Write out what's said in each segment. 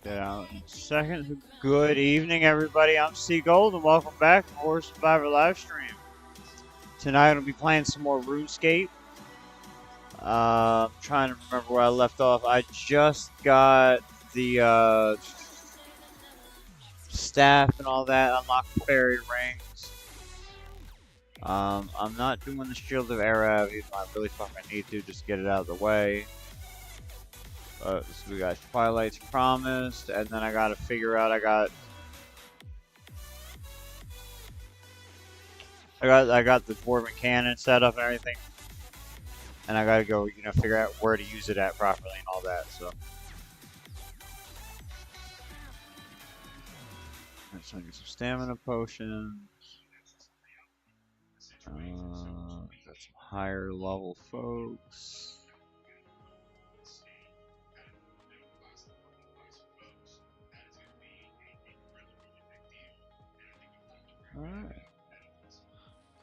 Check that out in a second. Good evening, everybody. I'm C Gold, and welcome back to Horror Survivor Livestream. Tonight, I'll be playing some more RuneScape. I'm trying to remember where I left off. I just got the staff and all that, unlocked the fairy rings. I'm not doing the Shield of Arab, even though I really fucking need to just get it out of the way. So we got Twilight's Promised, and then I gotta figure out. I got the Dwarven Cannon set up and everything, and I gotta go, figure out where to use it at properly and all that. So, let's get some stamina potions. Got some higher level folks. Alright.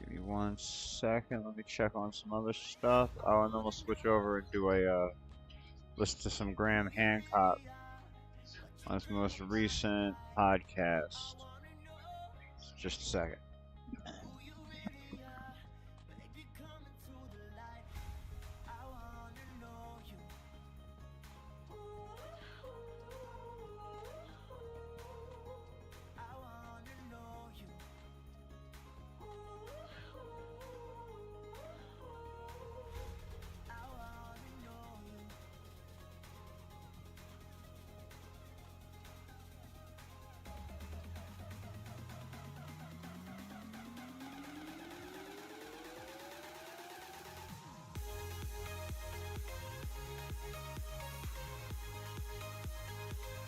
Give me 1 second. Let me check on some other stuff. Oh, and then we'll switch over and do a listen to some Graham Hancock on his most recent podcast. Just a second.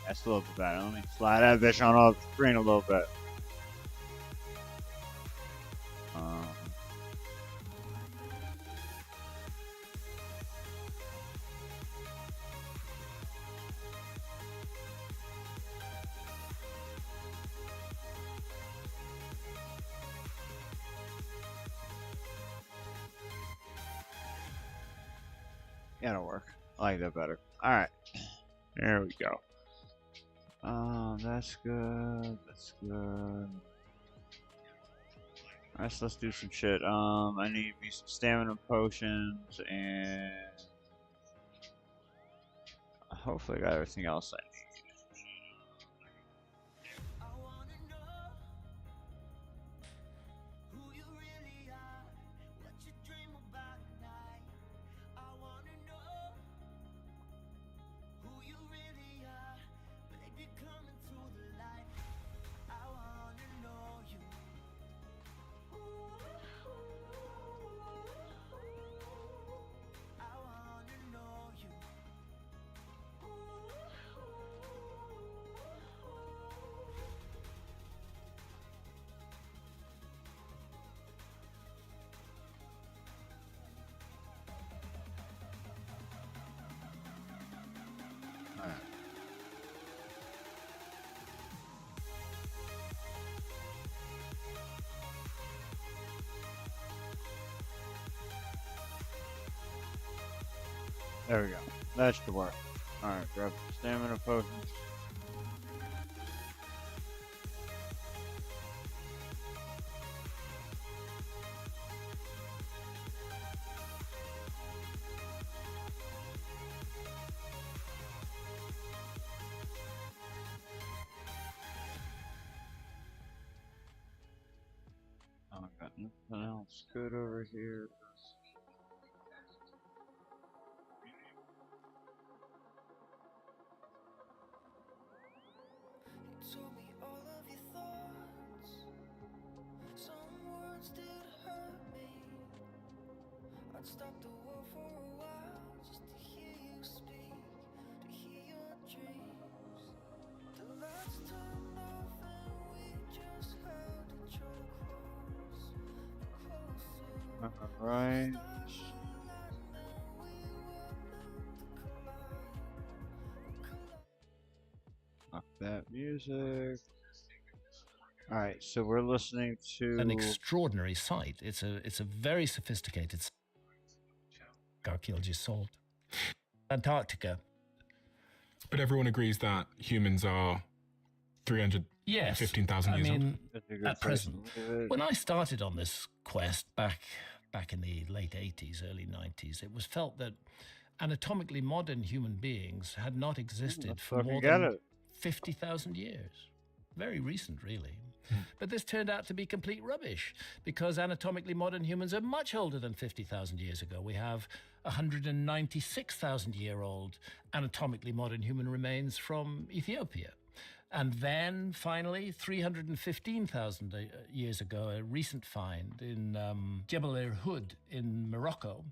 That's a little bit better. Let me slide that bitch on off the screen a little bit. Yeah, it'll work. I like that better. Alright. There we go. That's good. That's good. Alright, so let's do some shit. I need me some stamina potions, and hopefully I got everything else I need. There we go. That should work. Alright, grab the stamina potions. Oh, I got nothing else good over here. Stop the war for a while, just to hear you speak, to hear your dreams. The lights turned off and we just held each other close, closer. Alright. Fuck that music. Alright, so we're listening to an extraordinary sight. It's a very sophisticated archaeology solved. Antarctica. But everyone agrees that humans are 315,000 Yes, years old. That's a good at place to present. leave it. When I started on this quest back in the late 80s, early 90s, it was felt that anatomically modern human beings had not existed Let's for fucking more get than it. 50,000 years. Very recent, really. Hmm. But this turned out to be complete rubbish because anatomically modern humans are much older than 50,000 years ago. We have 196,000-year-old anatomically modern human remains from Ethiopia. And then finally, 315,000 years ago, a recent find in Jebel Irhoud in Morocco.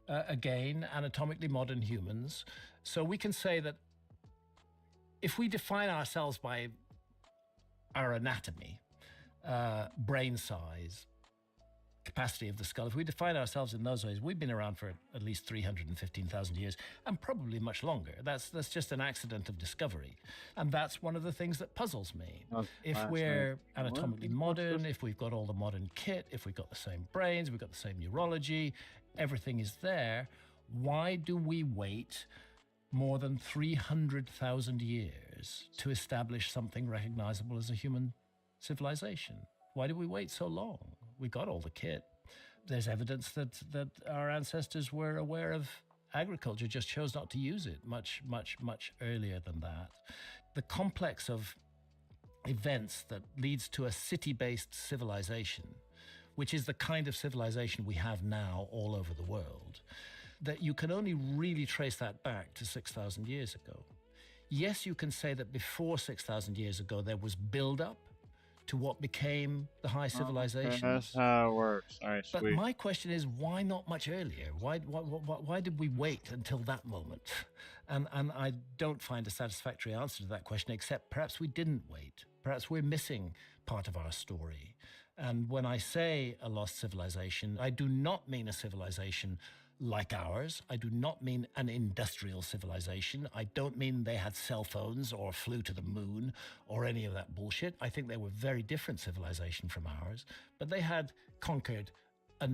Again, anatomically modern humans. So we can say that if we define ourselves by our anatomy, brain size, capacity of the skull, if we define ourselves in those ways, we've been around for at least 315,000 years and probably much longer. That's just an accident of discovery. And that's one of the things that puzzles me. If we're anatomically modern, if we've got all the modern kit, if we've got the same brains, we've got the same neurology, everything is there, why do we wait more than 300,000 years to establish something recognizable as a human civilization? Why did we wait so long? We got all the kit. There's evidence that our ancestors were aware of agriculture, just chose not to use it much earlier than that. The complex of events that leads to a city-based civilization, which is the kind of civilization we have now all over the world, that you can only really trace that back to 6,000 years ago. Yes, you can say that before 6,000 years ago, there was build-up to what became the high civilizations. That's how it works. All right, But sweet. my question is, why not much earlier? Why did we wait until that moment? And I don't find a satisfactory answer to that question, except perhaps we didn't wait. Perhaps we're missing part of our story. And when I say a lost civilization, I do not mean a civilization like ours. I do not mean an industrial civilization. I don't mean they had cell phones or flew to the moon or any of that bullshit. I think they were very different civilization from ours, but they had conquered a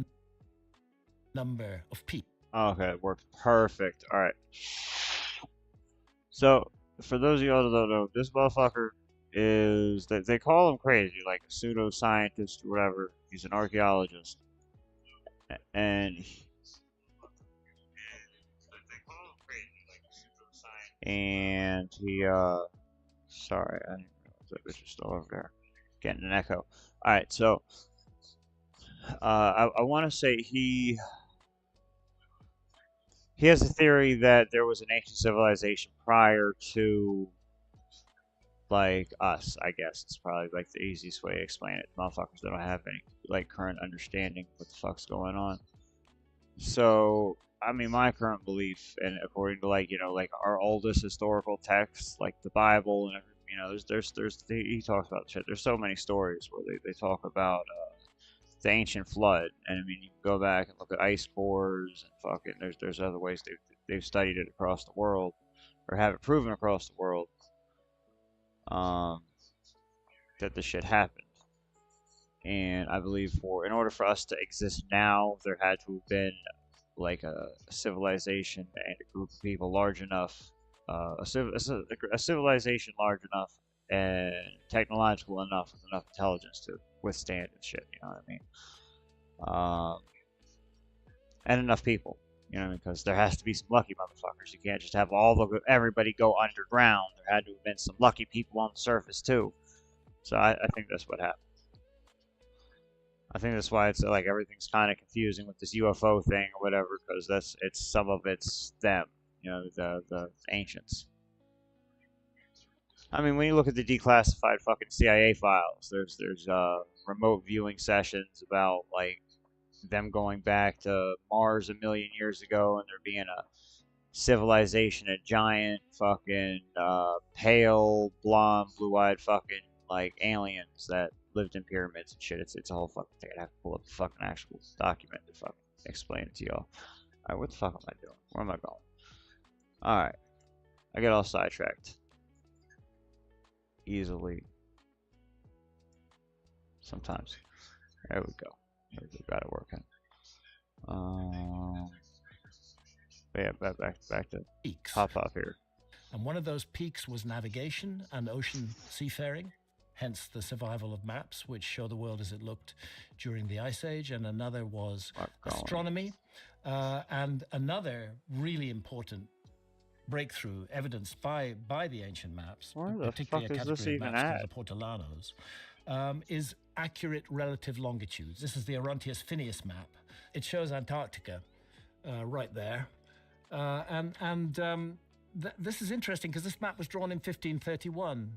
number of people. Okay, it works perfect. All right. So, for those of y'all that don't know, this motherfucker is that they call him crazy, like a pseudoscientist or whatever. He's an archaeologist, and he sorry, I didn't realize that bitch is still over there, getting an echo. All right, so I want to say he has a theory that there was an ancient civilization prior to like us. I guess it's probably like the easiest way to explain it. Motherfuckers that don't have any like current understanding of what the fuck's going on. So I mean, my current belief, and according to like like our oldest historical texts, like the Bible and he talks about shit. There's so many stories where they talk about the ancient flood, and I mean you can go back and look at ice cores and fucking there's other ways they've studied it across the world, or have it proven across the world, that this shit happened. And I believe in order for us to exist now, there had to have been like a civilization and a group of people large enough, a civilization large enough and technological enough with enough intelligence to withstand and shit. You know what I mean? And enough people. You know, because there has to be some lucky motherfuckers. You can't just have everybody go underground. There had to have been some lucky people on the surface too. So I think that's what happened. I think that's why it's like everything's kind of confusing with this UFO thing or whatever, because some of it's them, the ancients. I mean, when you look at the declassified fucking CIA files, there's remote viewing sessions about like them going back to Mars a million years ago, and there being a civilization, a giant fucking pale, blonde, blue-eyed fucking like aliens that lived in pyramids and shit. It's a whole fucking thing. I'd have to pull up the fucking actual document to fucking explain it to y'all. Alright, what the fuck am I doing? Where am I going? Alright. I get all sidetracked. Easily. Sometimes. There we go. There we go. Got it working. Yeah, back to Weeks. Pop here. And one of those peaks was navigation and ocean seafaring, hence the survival of maps, which show the world as it looked during the Ice Age. And another was astronomy. And another really important breakthrough evidenced by the ancient maps, Where the particularly fuck a is this category of even maps at? called the Portolanos, is accurate relative longitudes. This is the Orontius Phineas map. It shows Antarctica right there. This is interesting because this map was drawn in 1531.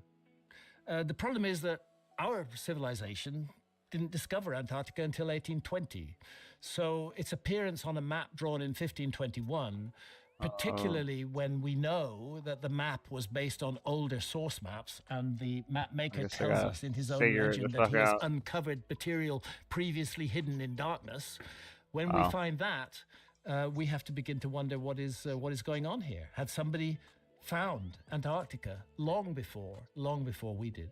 The problem is that our civilization didn't discover Antarctica until 1820. So its appearance on a map drawn in 1521, particularly when we know that the map was based on older source maps, and the map maker tells us in his own legend that he has uncovered material previously hidden in darkness. When we find that, we have to begin to wonder what is going on here. Had somebody found Antarctica long before we did,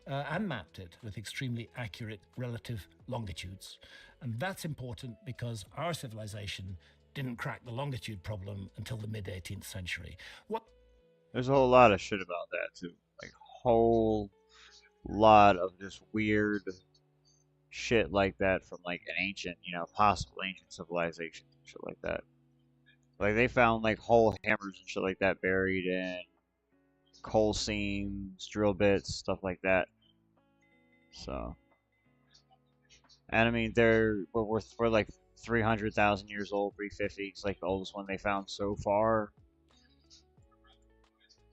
and mapped it with extremely accurate relative longitudes? And that's important because our civilization didn't crack the longitude problem until the mid-18th century. There's a whole lot of shit about that too. Like whole lot of just weird shit like that from like an ancient, possible ancient civilization and shit like that. Like they found like whole hammers and shit like that buried in coal seams, drill bits, stuff like that. So, and I mean we're like 300,000 years old, 350. It's like the oldest one they found so far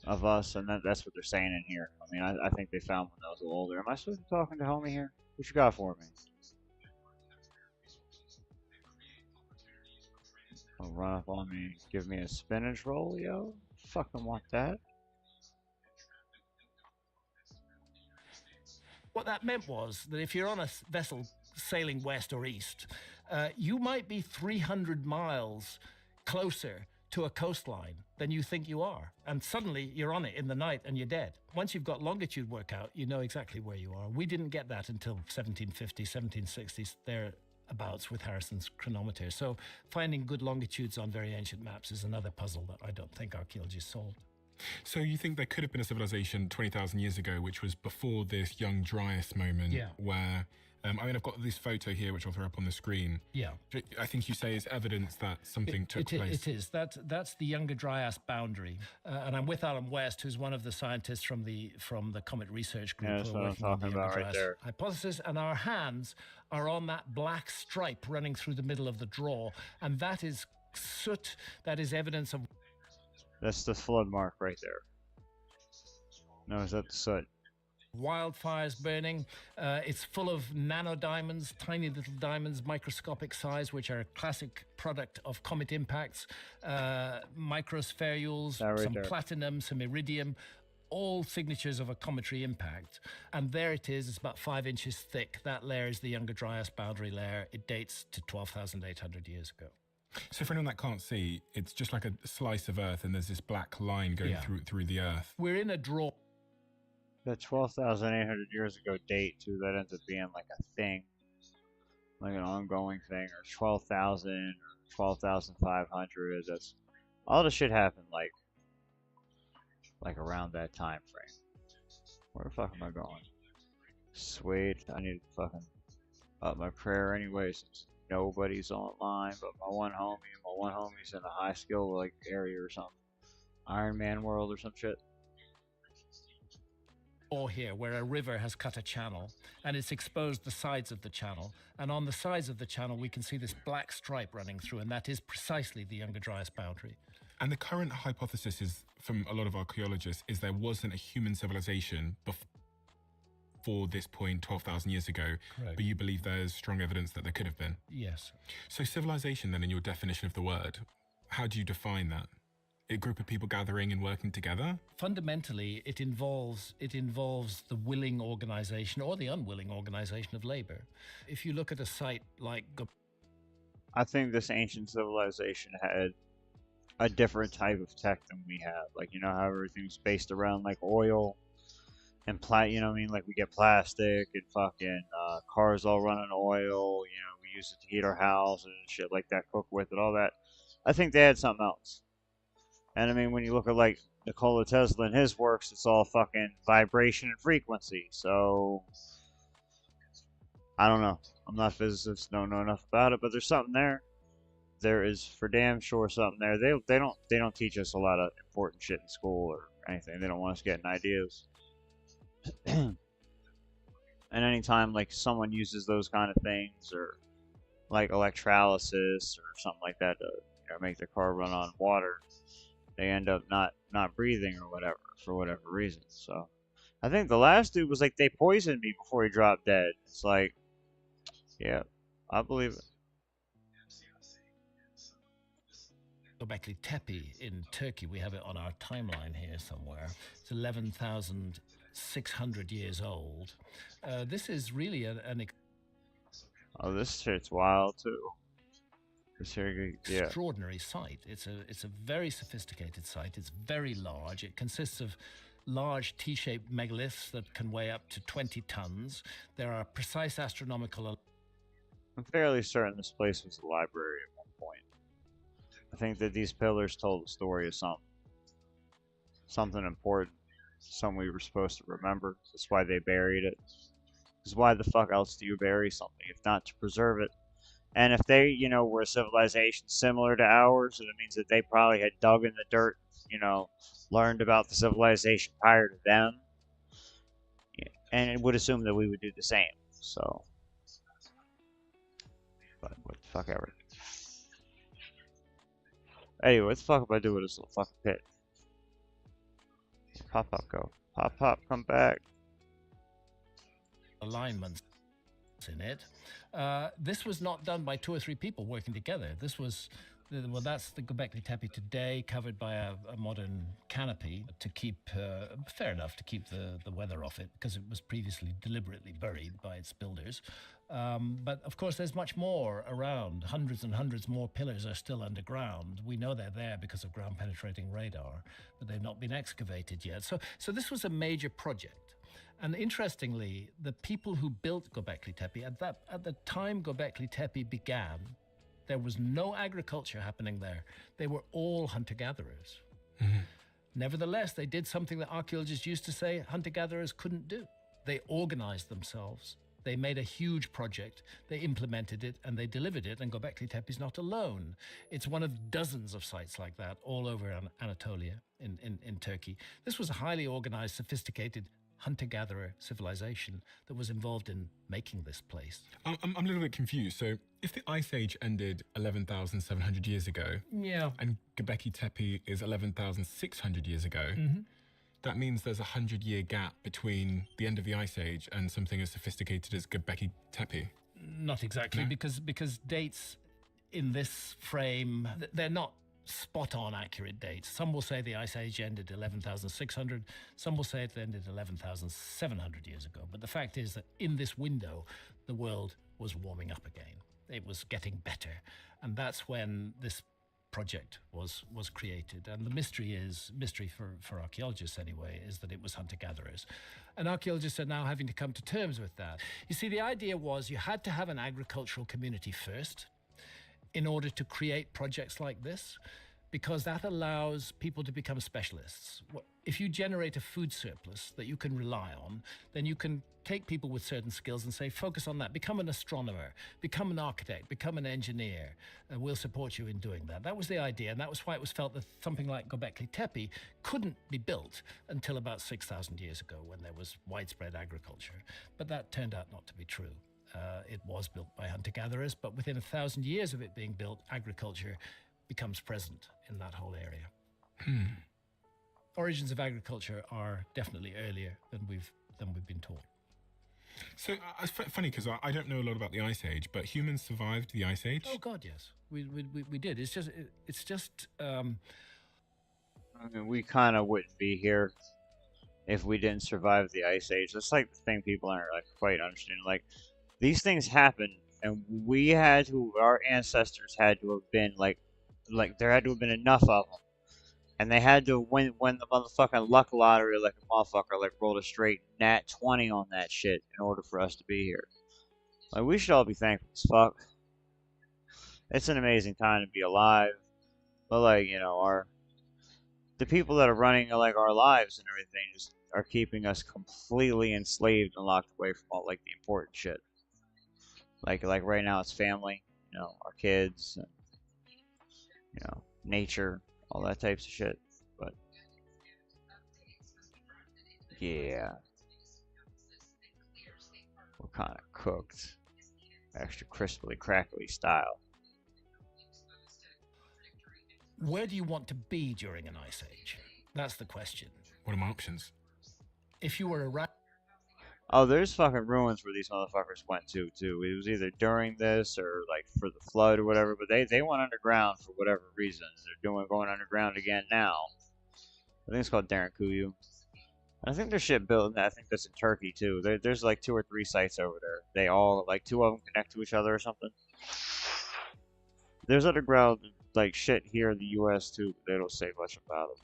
of us, and that's what they're saying in here. I mean, I think they found one that was a little older. Am I supposed to be talking to homie here? What you got for me? Don't run up on me. Give me a spinach roll, yo. Fucking want that. What that meant was that if you're on a vessel sailing west or east, you might be 300 miles closer to a coastline than you think you are. And suddenly you're on it in the night and you're dead. Once you've got longitude work out, you know exactly where you are. We didn't get that until 1750s, 1760s, thereabouts with Harrison's chronometer. So finding good longitudes on very ancient maps is another puzzle that I don't think archaeology solved. So you think there could have been a civilization 20,000 years ago, which was before this young Dryas moment, where, I've got this photo here, which I'll throw up on the screen. Yeah. I think you say is evidence that something took place. It is. That's the Younger Dryas boundary. And I'm with Alan West, who's one of the scientists from the Comet Research Group. Yeah, that's what I'm talking about right there. Hypothesis, and our hands are on that black stripe running through the middle of the draw. And that is soot, that is evidence of... That's the flood mark right there. No, is that the soot? Wildfires burning. It's full of nanodiamonds, tiny little diamonds, microscopic size, which are a classic product of comet impacts. Microspherules, some platinum, some iridium, all signatures of a cometary impact. And there it is. It's about 5 inches thick. That layer is the Younger Dryas boundary layer. It dates to 12,800 years ago. So for anyone that can't see, it's just like a slice of earth, and there's this black line going through the earth. We're in a draw. That 12,800 years ago date too. That ends up being like a thing, like an ongoing thing, or 12,000 or 12,500. That's all the shit happened like around that time frame. Where the fuck am I going? Sweet. I need to fucking up my prayer anyway, since nobody's online but my one homie's in a high skill like area or something, Iron Man world or some shit. Or here, where a river has cut a channel and it's exposed the sides of the channel, and on the sides of the channel we can see this black stripe running through, and that is precisely the Younger Dryas boundary. And the current hypothesis is, from a lot of archaeologists, is there wasn't a human civilization before this point 12,000 years ago. Correct. But you believe there's strong evidence that there could have been. Yes. So civilization, then, in your definition of the word, how do you define that? A group of people gathering and working together? Fundamentally, it involves the willing organization or the unwilling organization of labor. If you look at a site like... I think this ancient civilization had a different type of tech than we have. Like, you know how everything's based around like oil and you know what I mean? Like we get plastic and fucking cars all run on oil. You know, we use it to heat our house and shit like that, cook with it, all that. I think they had something else. And I mean, when you look at like Nikola Tesla in his works, it's all fucking vibration and frequency. So I don't know. I'm not a physicist, don't know enough about it, but there's something there. There is for damn sure something there. They don't teach us a lot of important shit in school or anything. They don't want us getting ideas. And anytime like someone uses those kind of things or like electrolysis or something like that to make their car run on water, they end up not breathing or whatever for whatever reason. So I think the last dude was like they poisoned me before he dropped dead. It's like, yeah, I believe it. Göbekli Tepe in Turkey, we have it on our timeline here somewhere. It's 11,600 years old. This is really an Oh, this shit's wild too. extraordinary site. It's a very sophisticated site. It's very large. It consists of large T-shaped megaliths that can weigh up to 20 tons. There are precise astronomical. I'm fairly certain this place was a library at one point. I think that these pillars told the story of something important, something we were supposed to remember. That's why they buried it. Because why the fuck else do you bury something if not to preserve it? And if they, were a civilization similar to ours, then it means that they probably had dug in the dirt, learned about the civilization prior to them, and it would assume that we would do the same. So, but what the fuck ever. Anyway, what the fuck am I doing with this little fucking pit? Pop up, go. Pop, come back. Alignments in it. This was not done by 2 or 3 people working together. This was, well, that's the Göbekli Tepe today, covered by a modern canopy to keep, fair enough, to keep the weather off it, because it was previously deliberately buried by its builders. But of course, there's much more around. Hundreds and hundreds more pillars are still underground. We know they're there because of ground-penetrating radar, but they've not been excavated yet. So this was a major project. And interestingly, the people who built Göbekli Tepe, at the time Göbekli Tepe began, there was no agriculture happening there. They were all hunter-gatherers. Mm-hmm. Nevertheless, they did something that archaeologists used to say hunter-gatherers couldn't do. They organized themselves. They made a huge project, they implemented it, and they delivered it, and Göbekli Tepe is not alone. It's one of dozens of sites like that all over Anatolia in Turkey. This was a highly organized, sophisticated hunter-gatherer civilization that was involved in making this place. I'm a little bit confused. So if the Ice Age ended 11,700 years ago, yeah, and Göbekli Tepe is 11,600 years ago, mm-hmm. That means there's a 100-year gap between the end of the Ice Age and something as sophisticated as Göbekli Tepe. Not exactly, No? because dates in this frame, they're not spot-on accurate dates. Some will say the Ice Age ended 11,600. Some will say it ended 11,700 years ago. But the fact is that in this window, the world was warming up again. It was getting better. And that's when this project was created. And the mystery for archaeologists anyway, is that it was hunter-gatherers. And archaeologists are now having to come to terms with that. You see, the idea was you had to have an agricultural community first in order to create projects like this, because that allows people to become specialists. If you generate a food surplus that you can rely on, then you can take people with certain skills and say, focus on that, become an astronomer, become an architect, become an engineer, and we'll support you in doing that. That was the idea, and that was why it was felt that something like Göbekli Tepe couldn't be built until about 6,000 years ago, when there was widespread agriculture. But that turned out not to be true. It was built by hunter-gatherers, but within 1,000 years of it being built, agriculture becomes present in that whole area. Origins of agriculture are definitely earlier than we've been taught. So it's funny because I don't know a lot about the Ice Age, but humans survived the Ice Age. Oh God, yes, we did. It's just. I mean, we kind of wouldn't be here if we didn't survive the Ice Age. That's like the thing people aren't like quite understanding. Like, these things happen, and our ancestors had to have been like there had to have been enough of them, and they had to win the motherfucking luck lottery like a motherfucker, like rolled a straight nat 20 on that shit in order for us to be here. Like, we should all be thankful as fuck. It's an amazing time to be alive, but like, the people that are running like our lives and everything just are keeping us completely enslaved and locked away from all like the important shit. Like right now it's family, you know, our kids, and, you know, nature, all that types of shit. But yeah, we're kind of cooked, extra crisply crackly style. Where do you want to be during an ice age? That's the question. What are my options? If you were around... Oh, there's fucking ruins where these motherfuckers went to too. It was either during this or like for the flood or whatever. But they went underground for whatever reason. They're going underground again now. I think it's called Darankuyu. I think there's shit built. I think that's in Turkey too. There's like 2 or 3 sites over there. They all like 2 of them connect to each other or something. There's underground like shit here in the U.S. too. But they don't say much about it.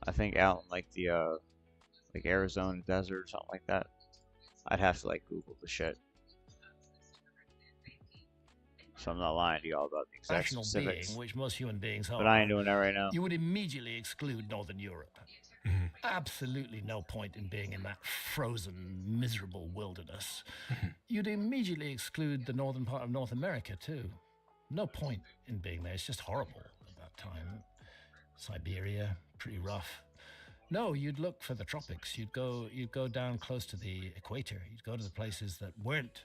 I think out in like the like Arizona desert or something like that. I'd have to like Google the shit. So I'm not lying to y'all about the exact rational specifics. being, which most human beings are, but I ain't doing that right now. you would immediately exclude Northern Europe. Absolutely no point in being in that frozen, miserable wilderness. You'd immediately exclude the northern part of North America too. No point in being there. It's just horrible at that time. Siberia, pretty rough. No, you'd look for the tropics. You'd go down close to the equator. You'd go to the places that weren't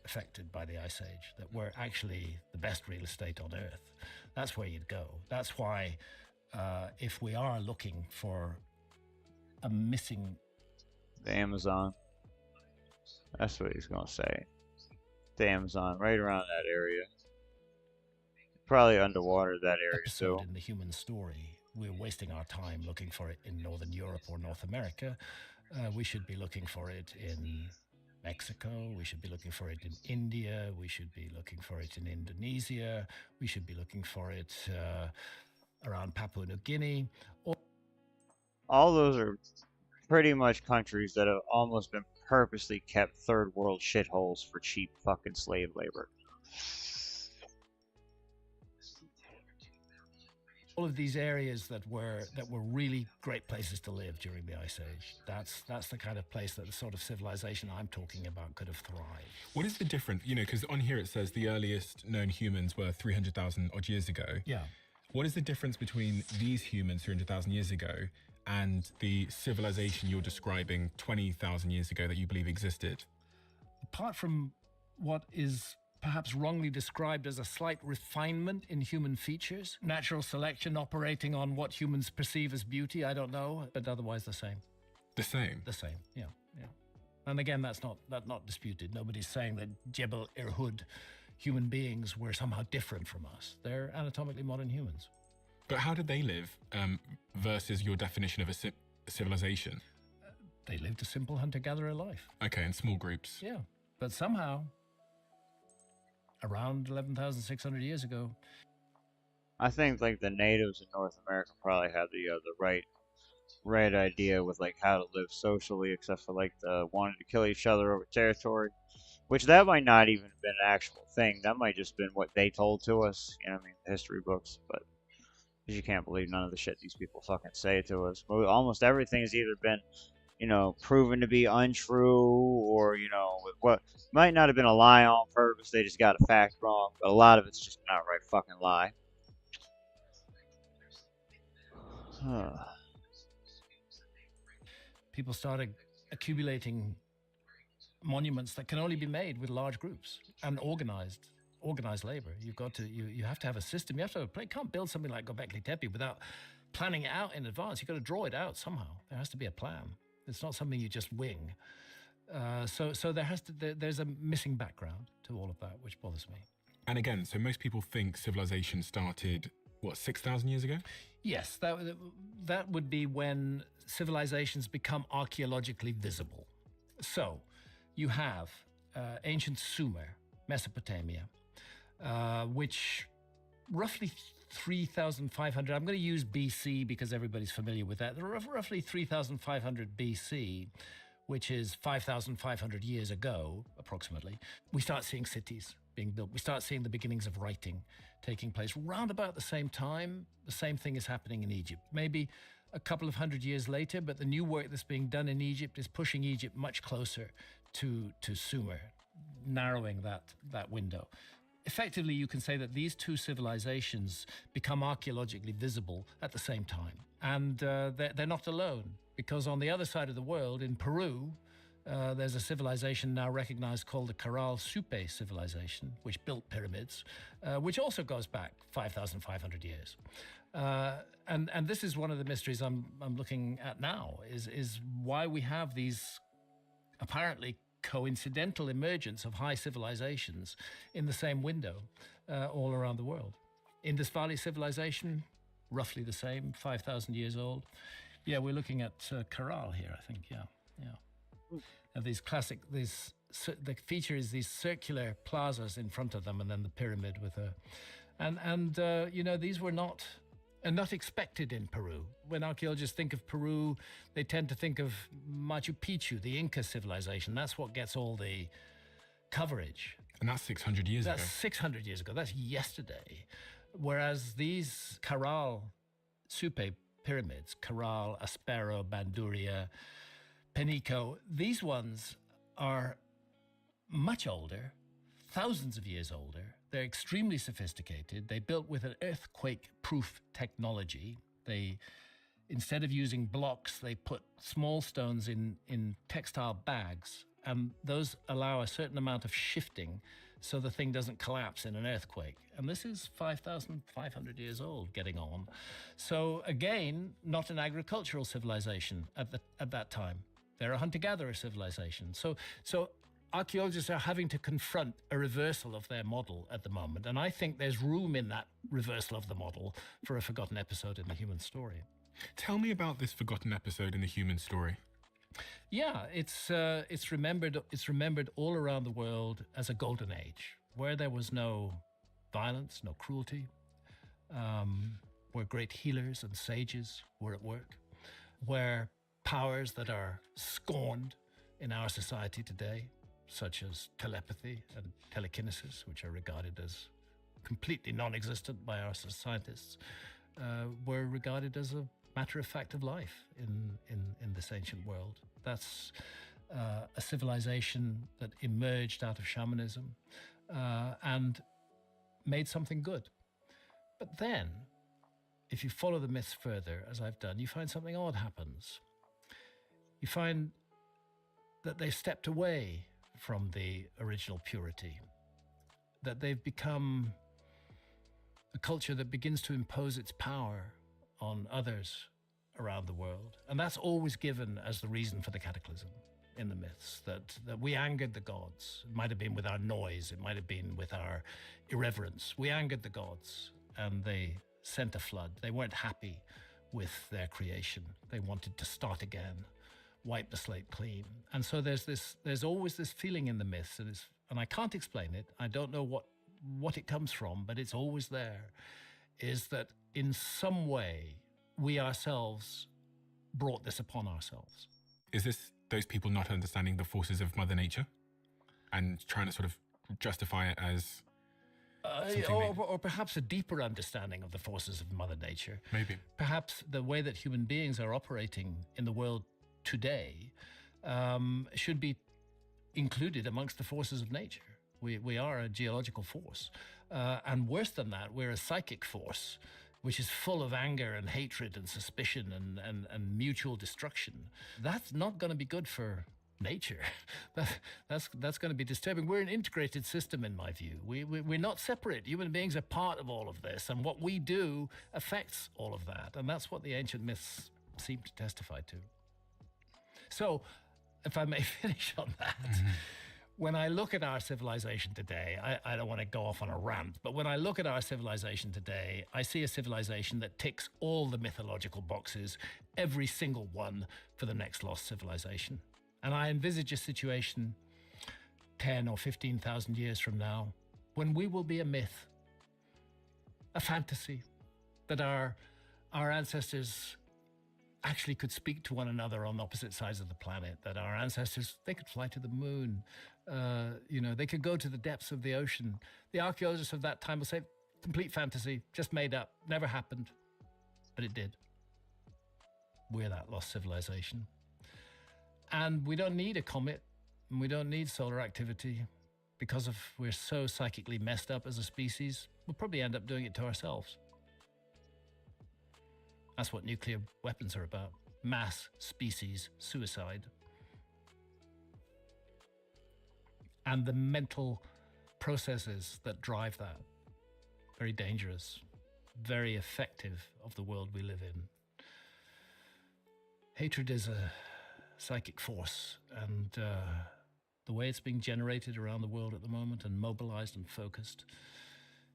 affected by the Ice Age, that were actually the best real estate on Earth. That's where you'd go. That's why if we are looking for a missing... The Amazon. That's what he's going to say. The Amazon, right around that area. Probably underwater, that area too. In the human story, we're wasting our time looking for it in Northern Europe or North America. We should be looking for it in Mexico. We should be looking for it in India. We should be looking for it in Indonesia. We should be looking for it around Papua New Guinea. All those are pretty much countries that have almost been purposely kept third world shitholes for cheap fucking slave labor. All of these areas that were really great places to live during the Ice Age. That's the kind of place that the sort of civilization I'm talking about could have thrived. What is the difference? You know, because on here it says the earliest known humans were 300,000 odd years ago. Yeah. What is the difference between these humans 300,000 years ago and the civilization you're describing 20,000 years ago that you believe existed? Apart from what is perhaps wrongly described as a slight refinement in human features, natural selection operating on what humans perceive as beauty, I don't know, but otherwise the same. The same? The same, yeah. And again, that's not disputed. Nobody's saying that Jebel Irhoud human beings were somehow different from us. They're anatomically modern humans. But how did they live versus your definition of a civilization? They lived a simple hunter-gatherer life. Okay, in small groups. Yeah, but somehow, around 11,600 years ago. I think like the natives in North America probably had the right idea with like how to live socially, except for like the wanting to kill each other over territory, which that might not even have been an actual thing. That might just been what they told to us, you know what I mean, the history books. But you can't believe none of the shit these people fucking say to us. Almost everything has either been, you know, proven to be untrue, or, you know, what might not have been a lie on purpose. They just got a fact wrong, but a lot of it's just an outright fucking lie. People started accumulating monuments that can only be made with large groups and organized labor. You have to have a system. You have to have a plan. You can't build something like Göbekli Tepe without planning it out in advance. You've got to draw it out somehow. There has to be a plan. It's not something you just wing. So there's a missing background to all of that, which bothers me. And again, so most people think civilization started, 6,000 years ago? Yes, that would be when civilizations become archaeologically visible. So you have ancient Sumer, Mesopotamia, which roughly 3,500, I'm going to use BC because everybody's familiar with that. Roughly 3,500 BC, which is 5,500 years ago, approximately, we start seeing cities being built. We start seeing the beginnings of writing taking place. Round about the same time, the same thing is happening in Egypt. Maybe a couple of hundred years later, but the new work that's being done in Egypt is pushing Egypt much closer to Sumer, narrowing that window. Effectively, you can say that these two civilizations become archaeologically visible at the same time. And they're not alone, because on the other side of the world, in Peru, there's a civilization now recognized called the Caral Supe civilization, which built pyramids, which also goes back 5,500 years. And this is one of the mysteries I'm looking at now, is why we have these apparently coincidental emergence of high civilizations in the same window all around the world. Indus Valley civilization, roughly the same, 5,000 years old. Yeah, we're looking at Caral here, I think, yeah. And these classic, the feature is these circular plazas in front of them, and then the pyramid with a, these were not expected in Peru. When archaeologists think of Peru, they tend to think of Machu Picchu, the Inca civilization. That's what gets all the coverage. And that's 600 years ago. That's 600 years ago. That's yesterday. Whereas these Caral Supe pyramids, Caral, Aspero, Banduria, Penico, these ones are much older, thousands of years older. They're extremely sophisticated. They built with an earthquake-proof technology. They, instead of using blocks, they put small stones in textile bags, and those allow a certain amount of shifting so the thing doesn't collapse in an earthquake. And this is 5,500 years old, getting on. So again, not an agricultural civilization at that time. They're a hunter-gatherer civilization. So archaeologists are having to confront a reversal of their model at the moment. And I think there's room in that reversal of the model for a forgotten episode in the human story. Tell me about this forgotten episode in the human story. Yeah, it's remembered all around the world as a golden age, where there was no violence, no cruelty, where great healers and sages were at work, where powers that are scorned in our society today, such as telepathy and telekinesis, which are regarded as completely non-existent by our scientists, were regarded as a matter of fact of life in this ancient world. That's a civilization that emerged out of shamanism and made something good. But then, if you follow the myths further, as I've done, you find something odd happens. You find that they stepped away from the original purity, that they've become a culture that begins to impose its power on others around the world. And that's always given as the reason for the cataclysm in the myths, that we angered the gods. It might have been with our noise, it might have been with our irreverence. We angered the gods and they sent a flood. They weren't happy with their creation. They wanted to start again, wipe the slate clean. And so there's always this feeling in the myths, and I can't explain it. I don't know what it comes from, but it's always there, is that in some way we ourselves brought this upon ourselves. Is this those people not understanding the forces of Mother Nature and trying to sort of justify it as or perhaps a deeper understanding of the forces of Mother Nature? Maybe. Perhaps the way that human beings are operating in the world today should be included amongst the forces of nature. We are a geological force. And worse than that, we're a psychic force, which is full of anger and hatred and suspicion and mutual destruction. That's not going to be good for nature. That's going to be disturbing. We're an integrated system, in my view. We're not separate. Human beings are part of all of this, and what we do affects all of that. And that's what the ancient myths seem to testify to. So, if I may finish on that, when I look at our civilization today, I don't want to go off on a rant, but when I look at our civilization today, I see a civilization that ticks all the mythological boxes, every single one, for the next lost civilization. And I envisage a situation 10 or 15,000 years from now when we will be a myth, a fantasy that our ancestors actually could speak to one another on opposite sides of the planet, that our ancestors, they could fly to the moon, they could go to the depths of the ocean. The archaeologists of that time will say, complete fantasy, just made up, never happened. But it did. We're that lost civilization. And we don't need a comet, and we don't need solar activity. Because we're so psychically messed up as a species, we'll probably end up doing it to ourselves. That's what nuclear weapons are about. Mass species suicide. And the mental processes that drive that. Very dangerous, very effective of the world we live in. Hatred is a psychic force, and the way it's being generated around the world at the moment and mobilized and focused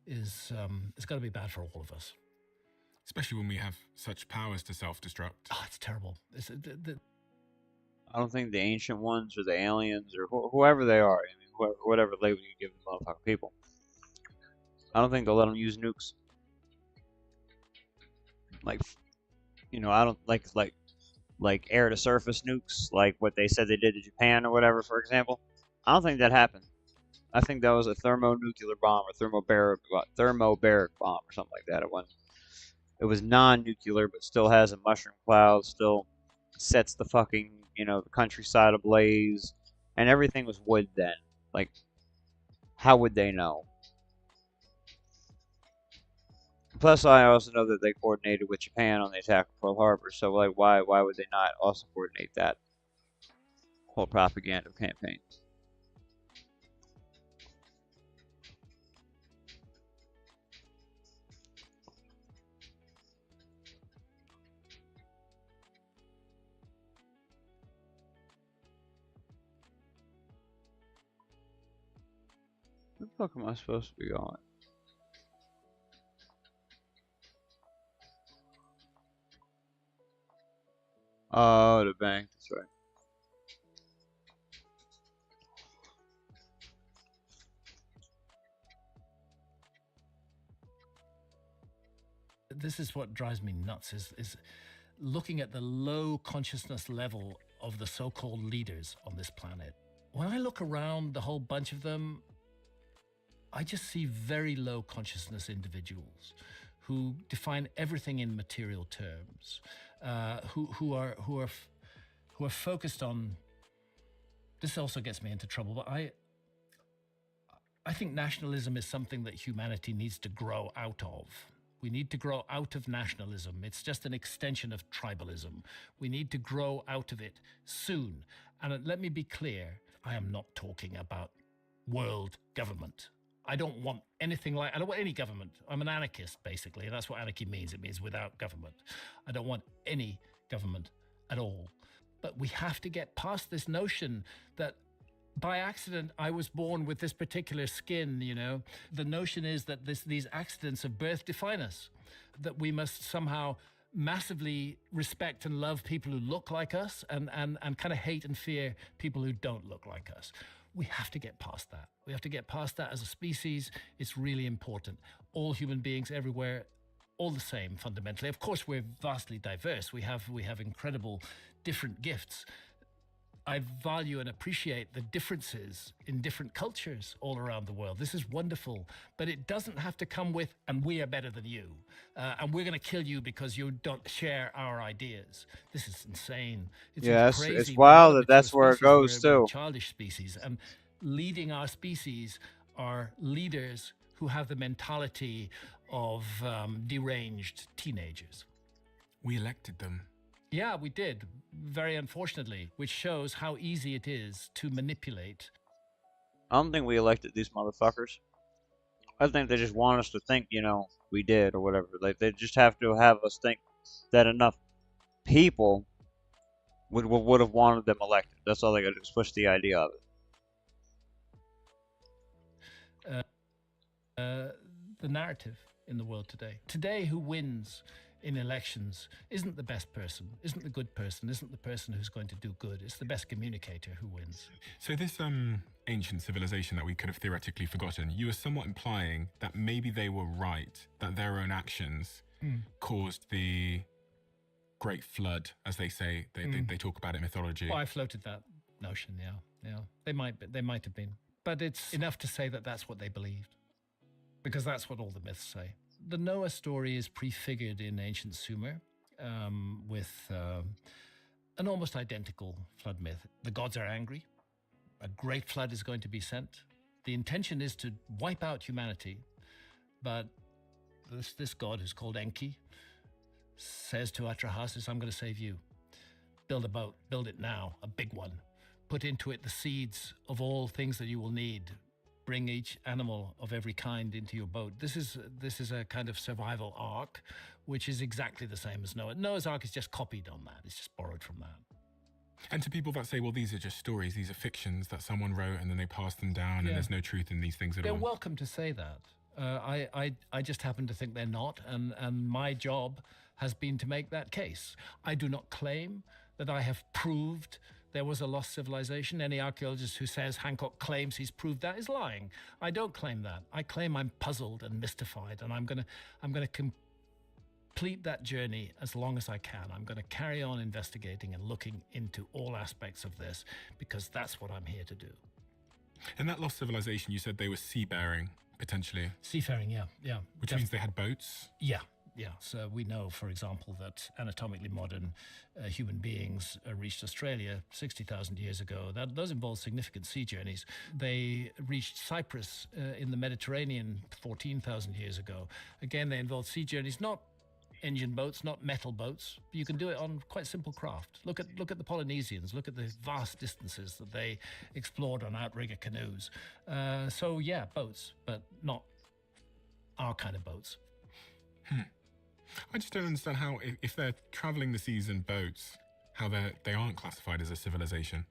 is it's got to be bad for all of us. Especially when we have such powers to self-destruct. Oh, it's terrible. I don't think the ancient ones or the aliens or whoever they are, I mean, whatever label you give the motherfucking people, I don't think they'll let them use nukes. Like, I don't like air-to-surface nukes, like what they said they did to Japan or whatever, for example. I don't think that happened. I think that was a thermonuclear bomb or thermobaric bomb or something like that. It was non-nuclear, but still has a mushroom cloud, still sets the fucking, the countryside ablaze, and everything was wood then. Like, how would they know? Plus, I also know that they coordinated with Japan on the attack of Pearl Harbor, so like, why would they not also coordinate that whole propaganda campaign? Where the fuck am I supposed to be going? Oh, the bank, that's right. This is what drives me nuts, is looking at the low consciousness level of the so-called leaders on this planet. When I look around the whole bunch of them, I just see very low consciousness individuals who define everything in material terms, who are focused on. This also gets me into trouble, but I think nationalism is something that humanity needs to grow out of. We need to grow out of nationalism. It's just an extension of tribalism. We need to grow out of it soon. And let me be clear, I am not talking about world government. I don't want anything I don't want any government. I'm an anarchist, basically, and that's what anarchy means. It means without government. I don't want any government at all. But we have to get past this notion that by accident, I was born with this particular skin, The notion is that these accidents of birth define us, that we must somehow massively respect and love people who look like us and kind of hate and fear people who don't look like us. We have to get past that. We have to get past that as a species. It's really important. All human beings everywhere, all the same fundamentally. Of course, we're vastly diverse. We have incredible different gifts. I value and appreciate the differences in different cultures all around the world. This is wonderful, but it doesn't have to come with, and we are better than you, and we're going to kill you because you don't share our ideas. This is insane. It's crazy. It's wild that that's where it goes we're too. a childish species, and leading our species are leaders who have the mentality of deranged teenagers. We elected them. Yeah, we did, very unfortunately, which shows how easy it is to manipulate. I don't think we elected these motherfuckers. I think they just want us to think, we did or whatever. Like, they just have to have us think that enough people would have wanted them elected. That's all they got to do is push the idea of it. The narrative in the world today. Today, who wins in elections isn't the best person, isn't the good person, isn't the person who's going to do good. It's the best communicator who wins. So this ancient civilization that we could have theoretically forgotten, you were somewhat implying that maybe they were right, that their own actions caused the great flood, as they say. They talk about it in mythology. Oh, I floated that notion, yeah. They might have been. But it's enough to say that that's what they believed, because that's what all the myths say. The Noah story is prefigured in ancient Sumer with an almost identical flood myth. The gods are angry. A great flood is going to be sent. The intention is to wipe out humanity, but this god, who's called Enki, says to Atrahasis, I'm going to save you. Build a boat. Build it now, a big one. Put into it the seeds of all things that you will need. Bring each animal of every kind into your boat. This is a kind of survival arc, which is exactly the same as Noah. Noah's Ark is just copied on that. It's just borrowed from that. And to people that say, well, these are just stories, these are fictions that someone wrote and then they passed them down and there's no truth in these things at all. They're welcome to say that. I just happen to think they're not, and my job has been to make that case. I do not claim that I have proved there was a lost civilization. Any archaeologist who says Hancock claims he's proved that is lying. I don't claim that. I claim I'm puzzled and mystified, and I'm gonna complete that journey as long as I can. I'm going to carry on investigating and looking into all aspects of this, because that's what I'm here to do. And that lost civilization, you said they were seafaring, potentially. Seafaring, yeah. Which means they had boats? Yeah. So we know, for example, that anatomically modern human beings reached Australia 60,000 years ago. Those involved significant sea journeys. They reached Cyprus in the Mediterranean 14,000 years ago. Again, they involved sea journeys, not engine boats, not metal boats. You can do it on quite simple craft. Look at the Polynesians. Look at the vast distances that they explored on outrigger canoes. So yeah, boats, but not our kind of boats. I just don't understand how, if they're traveling the seas in boats, how they aren't classified as a civilization.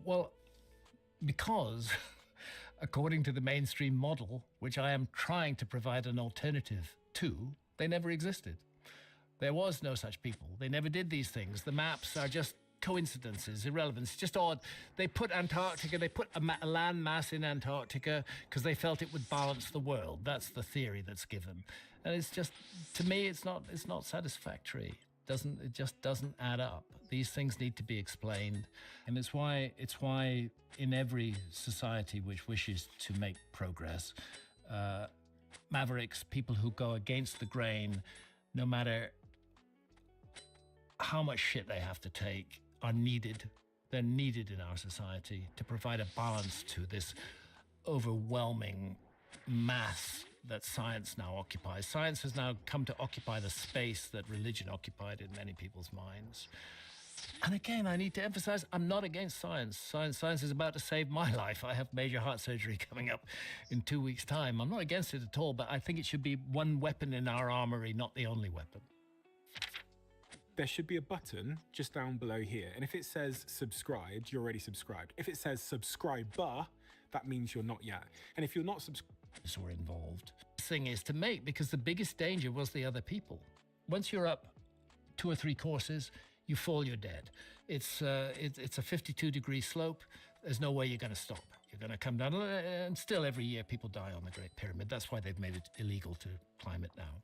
Well, because according to the mainstream model, which I am trying to provide an alternative to, they never existed. There was no such people. They never did these things. The maps are just coincidences, irrelevance. It's just odd. They put Antarctica, they put a land mass in Antarctica because they felt it would balance the world. That's the theory that's given. And it's just, to me, it's not satisfactory. It just doesn't add up. These things need to be explained. And it's why in every society which wishes to make progress, mavericks, people who go against the grain, no matter how much shit they have to take, are needed. They're needed in our society to provide a balance to this overwhelming mass that science now occupies. Science has now come to occupy the space that religion occupied in many people's minds. And again, I need to emphasize, I'm not against science. Science is about to save my life. I have major heart surgery coming up in 2 weeks' time. I'm not against it at all, but I think it should be one weapon in our armory, not the only weapon. There should be a button just down below here. And if it says subscribed, you're already subscribed. If it says subscriber, that means you're not yet. And if you're not subscribed, were involved. The thing is to make, because the biggest danger was the other people. Once you're up 2 or 3 courses, you fall, you're dead. It's a 52-degree slope. There's no way you're going to stop. You're going to come down, and still every year people die on the Great Pyramid. That's why they've made it illegal to climb it now.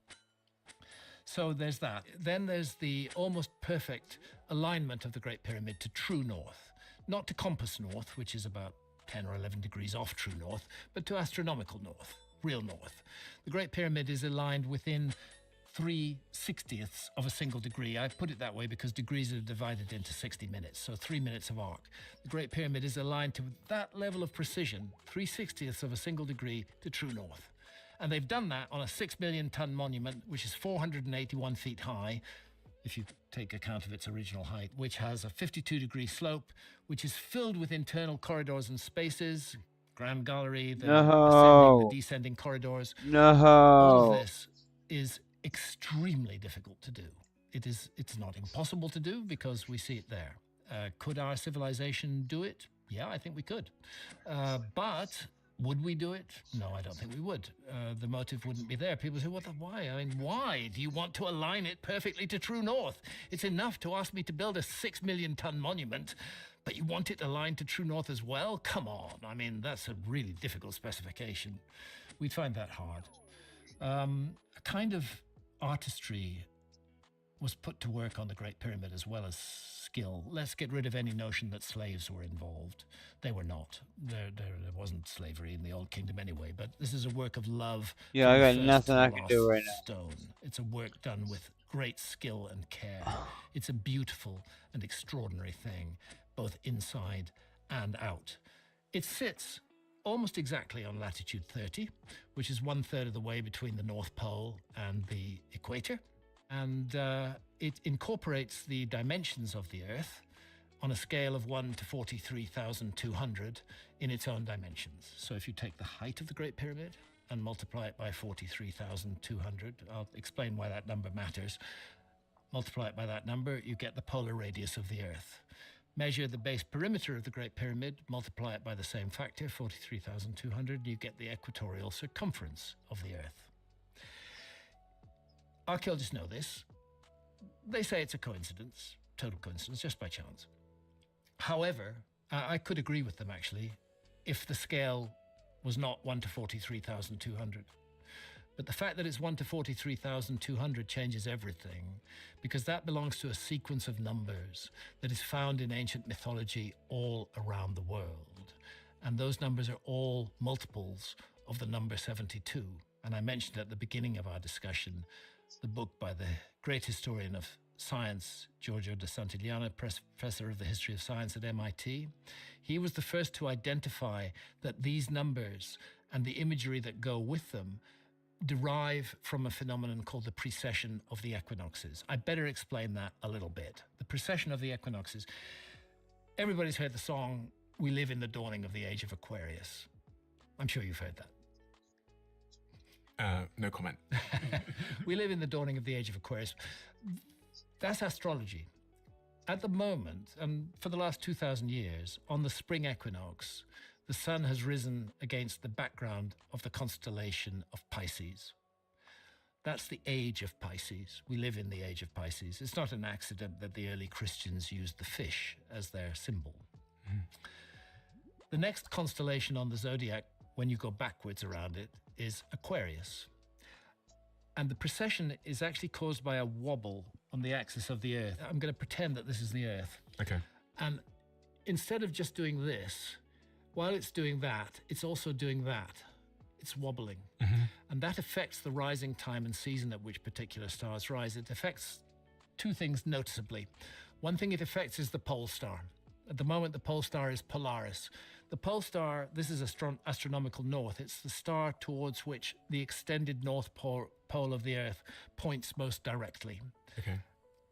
So there's that. Then there's the almost perfect alignment of the Great Pyramid to true north. Not to compass north, which is about 10 or 11 degrees off true north, but to astronomical north, real north. The Great Pyramid is aligned within 3/60ths of a single degree. I put it that way because degrees are divided into 60 minutes, so 3 minutes of arc. The Great Pyramid is aligned to that level of precision, 3/60ths of a single degree to true north. And they've done that on a 6 million ton monument, which is 481 feet high, if you take account of its original height, which has a 52-degree slope, which is filled with internal corridors and spaces, grand gallery, the ascending, the descending corridors. All of this is extremely difficult to do. It's not impossible to do because we see it there. Could our civilization do it? Yeah, I think we could. But would we do it? No, I don't think we would. The motive wouldn't be there. People say, why? I mean, why do you want to align it perfectly to true north? It's enough to ask me to build a 6 million ton monument, but you want it aligned to true north as well? Come on. I mean, that's a really difficult specification. We'd find that hard. A kind of artistry was put to work on the Great Pyramid as well as skill. Let's get rid of any notion that slaves were involved. They were not. There wasn't slavery in the Old Kingdom anyway, but this is a work of love. Yeah, I got nothing I can do right now. Stone. It's a work done with great skill and care. It's a beautiful and extraordinary thing, both inside and out. It sits almost exactly on latitude 30, which is 1/3 of the way between the North Pole and the equator. And it incorporates the dimensions of the Earth on a scale of 1 to 43,200 in its own dimensions. So if you take the height of the Great Pyramid and multiply it by 43,200, I'll explain why that number matters. Multiply it by that number, you get the polar radius of the Earth. Measure the base perimeter of the Great Pyramid, multiply it by the same factor, 43,200, you get the equatorial circumference of the Earth. Archaeologists know this. They say it's a coincidence, total coincidence, just by chance. However, I could agree with them, actually, if the scale was not 1 to 43,200. But the fact that it's 1 to 43,200 changes everything, because that belongs to a sequence of numbers that is found in ancient mythology all around the world. And those numbers are all multiples of the number 72. And I mentioned at the beginning of our discussion the book by the great historian of science, Giorgio de Santillana, professor of the history of science at MIT. He was the first to identify that these numbers and the imagery that go with them derive from a phenomenon called the precession of the equinoxes. I better explain that a little bit. The precession of the equinoxes. Everybody's heard the song, "We Live in the Dawning of the Age of Aquarius." I'm sure you've heard that. No comment. We live in the dawning of the age of Aquarius. That's astrology. At the moment, and for the last 2,000 years, on the spring equinox, the sun has risen against the background of the constellation of Pisces. That's the age of Pisces. We live in the age of Pisces. It's not an accident that the early Christians used the fish as their symbol. The next constellation on the zodiac, when you go backwards around it, is Aquarius. And the precession is actually caused by a wobble on the axis of the Earth. I'm going to pretend that this is the Earth. Okay. And instead of just doing this, while it's doing that, it's also doing that. It's wobbling. And that affects the rising time and season at which particular stars rise. It affects two things noticeably. One thing it affects is the pole star. At the moment, the pole star is Polaris. The pole star, this is astronomical north. It's the star towards which the extended north pole of the Earth points most directly. Okay.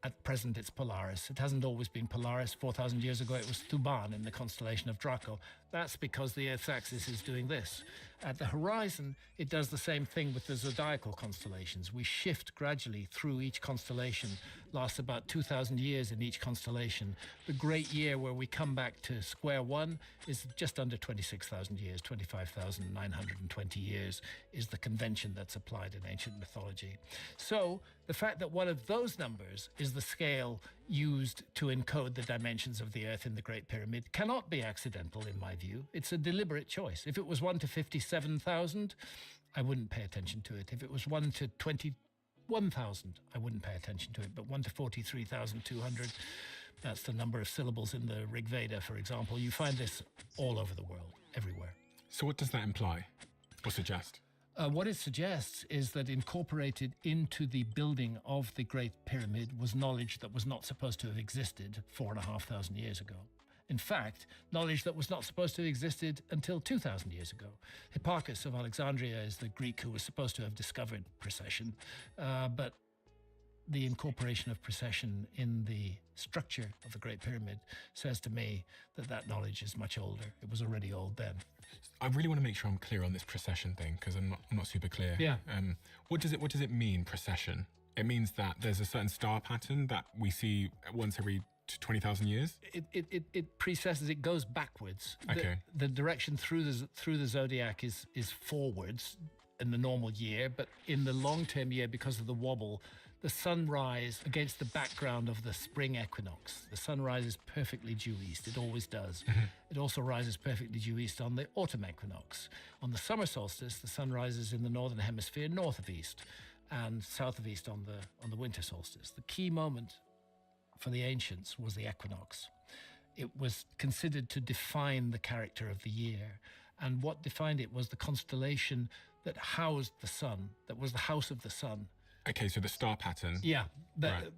At present, it's Polaris. It hasn't always been Polaris. 4,000 years ago, it was Thuban in the constellation of Draco. That's because the Earth's axis is doing this. At the horizon, it does the same thing with the zodiacal constellations. We shift gradually through each constellation, lasts about 2,000 years in each constellation. The great year where we come back to square one is just under 26,000 years, 25,920 years is the convention that's applied in ancient mythology. So the fact that one of those numbers is the scale used to encode the dimensions of the Earth in the Great Pyramid cannot be accidental, in my view. It's a deliberate choice. If it was 1 to 57,000, I wouldn't pay attention to it. If it was 1 to 21,000, I wouldn't pay attention to it. But 1 to 43,200, that's the number of syllables in the Rig Veda, for example. You find this all over the world, everywhere. So what does that imply or suggest? What it suggests is that incorporated into the building of the Great Pyramid was knowledge that was not supposed to have existed 4,500 years ago. In fact, knowledge that was not supposed to have existed until 2,000 years ago. Hipparchus of Alexandria is the Greek who was supposed to have discovered precession, but the incorporation of precession in the structure of the Great Pyramid says to me that that knowledge is much older. It was already old then. I really want to make sure I'm clear on this precession thing because I'm not super clear. Yeah. What does it mean, precession? It means that there's a certain star pattern that we see once every 20,000 years? It precesses, it goes backwards. Okay. The direction through the zodiac is forwards in the normal year, but in the long-term year, because of the wobble, the sun rises against the background of the spring equinox. The sun rises perfectly due east. It always does. It also rises perfectly due east on the autumn equinox. On the summer solstice, the sun rises in the northern hemisphere north of east. and south of east on the winter solstice. The key moment for the ancients was the equinox. It was considered to define the character of the year, and what defined it was the constellation that housed the sun, that was the house of the sun. Okay, so the star pattern. Yeah, Right.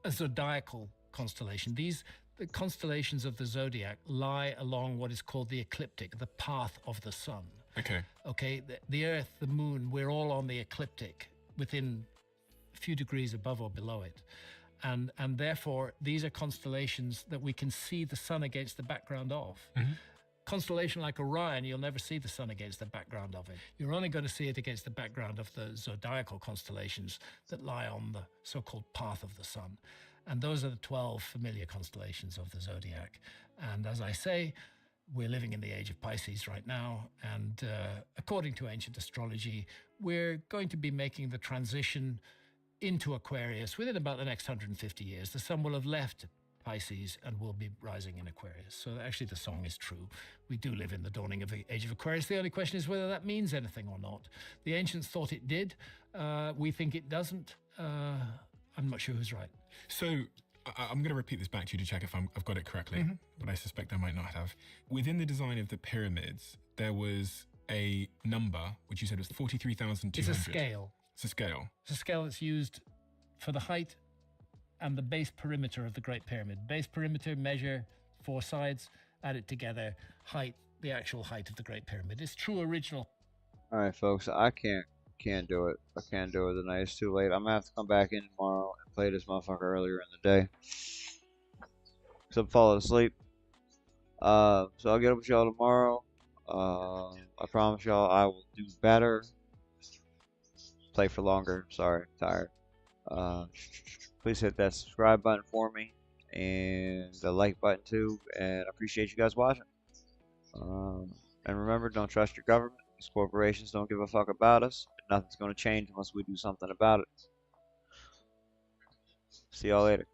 a zodiacal constellation. The constellations of the zodiac lie along what is called the ecliptic, the path of the sun. Okay. Okay, the Earth, the Moon, we're all on the ecliptic, within a few degrees above or below it. And therefore, these are constellations that we can see the sun against the background of. Mm-hmm. Constellation like Orion, you'll never see the sun against the background of it. You're only going to see it against the background of the zodiacal constellations that lie on the so-called path of the sun. And those are the 12 familiar constellations of the zodiac. And as I say, we're living in the age of Pisces right now. And according to ancient astrology, we're going to be making the transition into Aquarius within about the next 150 years. The sun will have left Pisces and will be rising in Aquarius. So actually the song is true. We do live in the dawning of the age of Aquarius. The only question is whether that means anything or not. The ancients thought it did. We think it doesn't. I'm not sure who's right. So I'm going to repeat this back to you to check if I've got it correctly, but I suspect I might not have. Within the design of the pyramids, there was a number, which you said was 43,200. It's a scale. It's a scale. It's a scale that's used for the height and the base perimeter of the Great Pyramid. Base perimeter, measure 4 sides, add it together, height, the actual height of the Great Pyramid. It's true original. All right, folks. I can't do it. I can't do it tonight. It's too late. I'm gonna have to come back in tomorrow and play this motherfucker earlier in the day. So I'm falling asleep. So I'll get up with y'all tomorrow. I promise y'all I will do better. Play for longer. Sorry, tired. Please hit that subscribe button for me and the like button too. And I appreciate you guys watching. And remember, don't trust your government. These corporations don't give a fuck about us. Nothing's going to change unless we do something about it. See y'all later.